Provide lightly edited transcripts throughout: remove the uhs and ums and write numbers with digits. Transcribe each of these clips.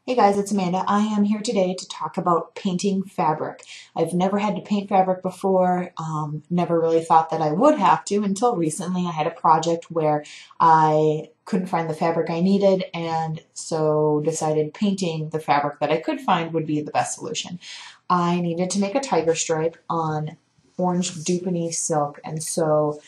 Hey guys, it's Amanda. I am here today to talk about painting fabric. I've never had to paint fabric before, never really thought that I would have to until recently. I had a project where I couldn't find the fabric I needed and so decided painting the fabric that I could find would be the best solution. I needed to make a tiger stripe on orange Dupany silk, and so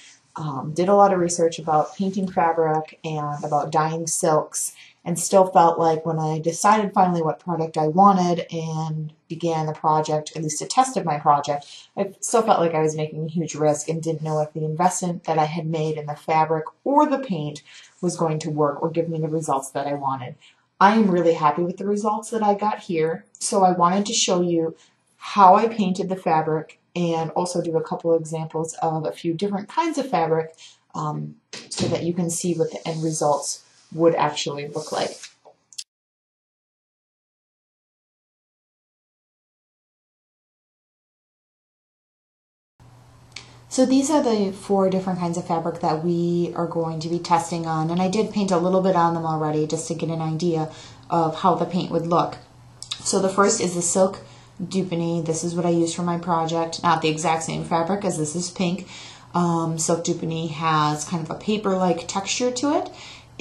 did a lot of research about painting fabric and about dyeing silks, and still felt like when I decided finally what product I wanted and began the project, at least a test of my project, I still felt like I was making a huge risk and didn't know if the investment that I had made in the fabric or the paint was going to work or give me the results that I wanted. I am really happy with the results that I got here, so I wanted to show you how I painted the fabric and also do a couple of examples of a few different kinds of fabric so that you can see what the end results would actually look like. So these are the 4 different kinds of fabric that we are going to be testing on, and I did paint a little bit on them already just to get an idea of how the paint would look. So the first is the silk Dupany. This is what I used for my project, not the exact same fabric as this is pink. Silk Dupany has kind of a paper-like texture to it.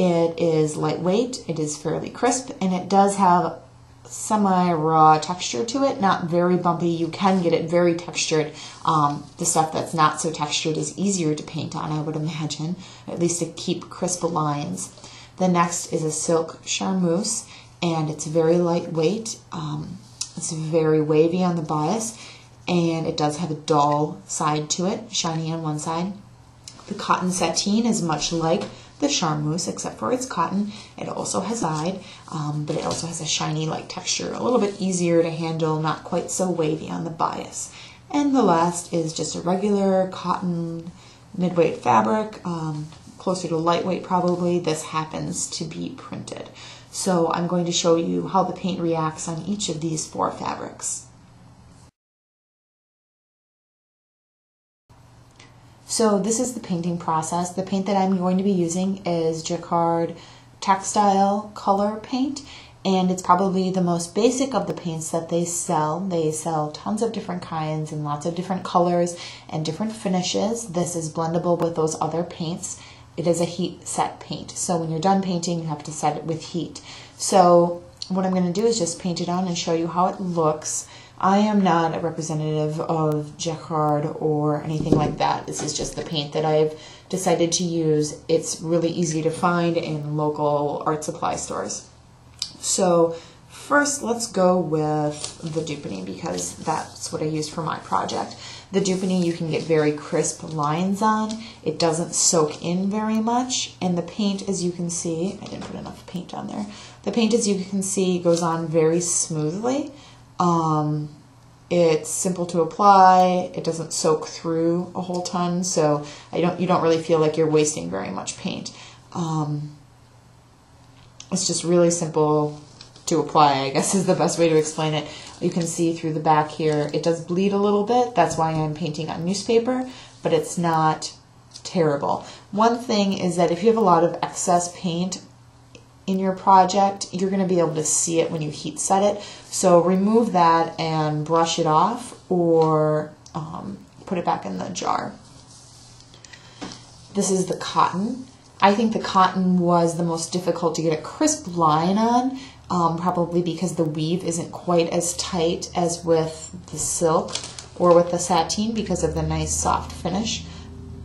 It is lightweight, it is fairly crisp, and it does have semi-raw texture to it, not very bumpy. You can get it very textured. The stuff that's not so textured is easier to paint on, I would imagine, at least to keep crisp lines. The next is a silk charmeuse, and it's very lightweight. It's very wavy on the bias, and it does have a dull side to it, shiny on one side. The cotton sateen is much like the charmeuse, except for it's cotton. It also has side, but it also has a shiny-like texture, a little bit easier to handle, not quite so wavy on the bias. And the last is just a regular cotton mid-weight fabric, closer to lightweight probably. This happens to be printed. So I'm going to show you how the paint reacts on each of these 4 fabrics. So this is the painting process. The paint that I'm going to be using is Jacquard textile color paint, and it's probably the most basic of the paints that they sell. They sell tons of different kinds and lots of different colors and different finishes. This is blendable with those other paints. It is a heat set paint, so when you're done painting, you have to set it with heat. So what I'm going to do is just paint it on and show you how it looks. I am not a representative of Jacquard or anything like that. This is just the paint that I've decided to use. It's really easy to find in local art supply stores. So first, let's go with the Dupany because that's what I used for my project. The Dupany you can get very crisp lines on. It doesn't soak in very much, and the paint, as you can see, I didn't put enough paint on there. The paint, as you can see, goes on very smoothly. It's simple to apply. It doesn't soak through a whole ton, so you don't really feel like you're wasting very much paint. It's just really simple to apply, I guess is the best way to explain it. You can see through the back here, it does bleed a little bit. That's why I'm painting on newspaper, but it's not terrible. One thing is that if you have a lot of excess paint in your project, you're going to be able to see it when you heat set it. So remove that and brush it off, or put it back in the jar. This is the cotton. I think the cotton was the most difficult to get a crisp line on, probably because the weave isn't quite as tight as with the silk or with the sateen because of the nice soft finish.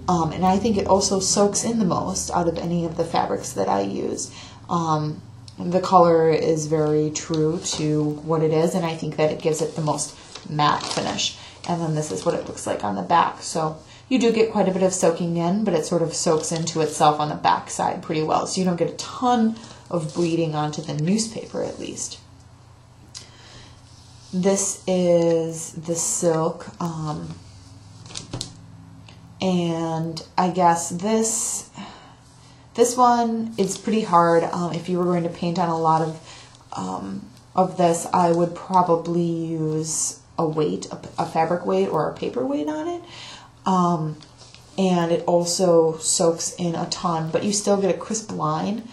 And I think it also soaks in the most out of any of the fabrics that I use. The color is very true to what it is, and I think that it gives it the most matte finish. And then this is what it looks like on the back. So you do get quite a bit of soaking in, but it sort of soaks into itself on the back side pretty well. So you don't get a ton of bleeding onto the newspaper, at least. This is the silk, and I guess this one is pretty hard. If you were going to paint on a lot of this, I would probably use a weight, a fabric weight or a paper weight on it. And it also soaks in a ton, but you still get a crisp line.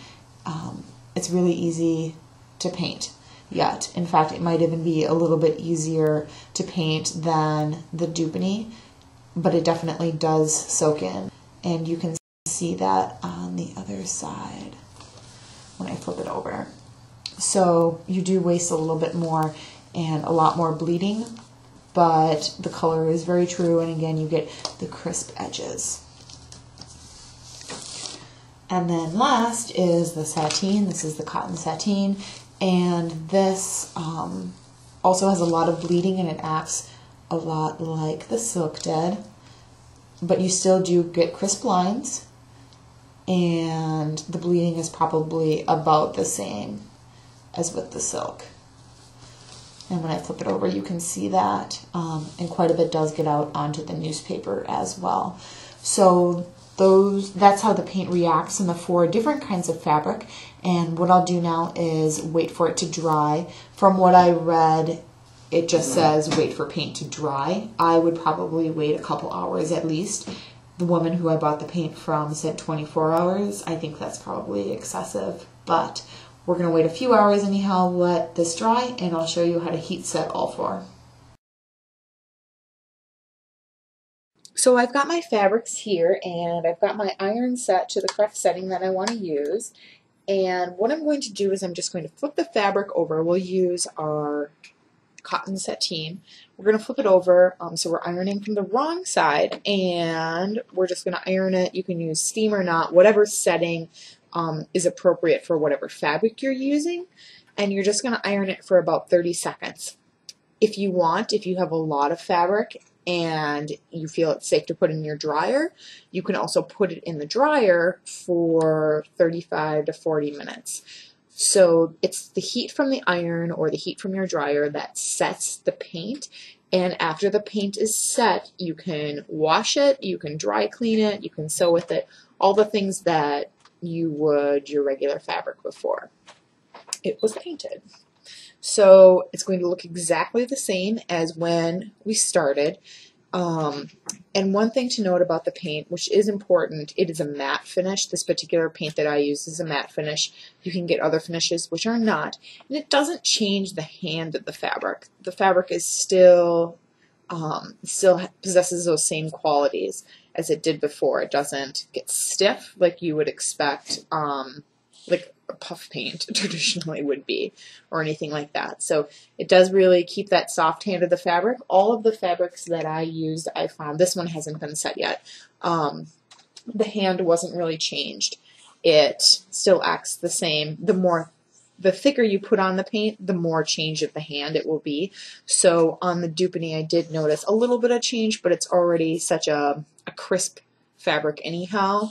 It's really easy to paint. yet. In fact, it might even be a little bit easier to paint than the Dupany, but it definitely does soak in. And you can see that on the other side when I flip it over. So you do waste a little bit more and a lot more bleeding, but the color is very true, and again, you get the crisp edges. And then last is the sateen. This is the cotton sateen, and this also has a lot of bleeding, and it acts a lot like the Silk Dead, but you still do get crisp lines, and the bleeding is probably about the same as with the silk. And when I flip it over, you can see that, and quite a bit does get out onto the newspaper as well. So that's how the paint reacts in the 4 different kinds of fabric. And what I'll do now is wait for it to dry. From what I read, it just says wait for paint to dry. I would probably wait a couple hours at least. The woman who I bought the paint from said 24 hours. I think that's probably excessive, but we're going to wait a few hours anyhow, let this dry, and I'll show you how to heat set all 4. So I've got my fabrics here, and I've got my iron set to the correct setting that I want to use. And what I'm going to do is I'm just going to flip the fabric over. We'll use our cotton sateen. We're going to flip it over, so we're ironing from the wrong side, and we're just going to iron it. You can use steam or not, whatever setting is appropriate for whatever fabric you're using, and you're just going to iron it for about 30 seconds. If you have a lot of fabric and you feel it's safe to put in your dryer, you can also put it in the dryer for 35 to 40 minutes. So it's the heat from the iron or the heat from your dryer that sets the paint, and after the paint is set, you can wash it, you can dry clean it, you can sew with it, all the things that you would your regular fabric before it was painted. So it's going to look exactly the same as when we started. And one thing to note about the paint, which is important, it is a matte finish. This particular paint that I use is a matte finish. You can get other finishes which are not, and it doesn't change the hand of the fabric. The fabric is still possesses those same qualities as it did before. It doesn't get stiff like you would expect, like a puff paint traditionally would be, or anything like that. So it does really keep that soft hand of the fabric. All of the fabrics that I used, I found, this one hasn't been set yet, the hand wasn't really changed. It still acts the same. The thicker you put on the paint, the more change of the hand it will be. So on the Dupany, I did notice a little bit of change, but it's already such a crisp fabric anyhow.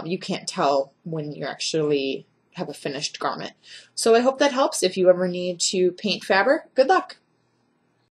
You can't tell when you actually have a finished garment. So I hope that helps. If you ever need to paint fabric, good luck.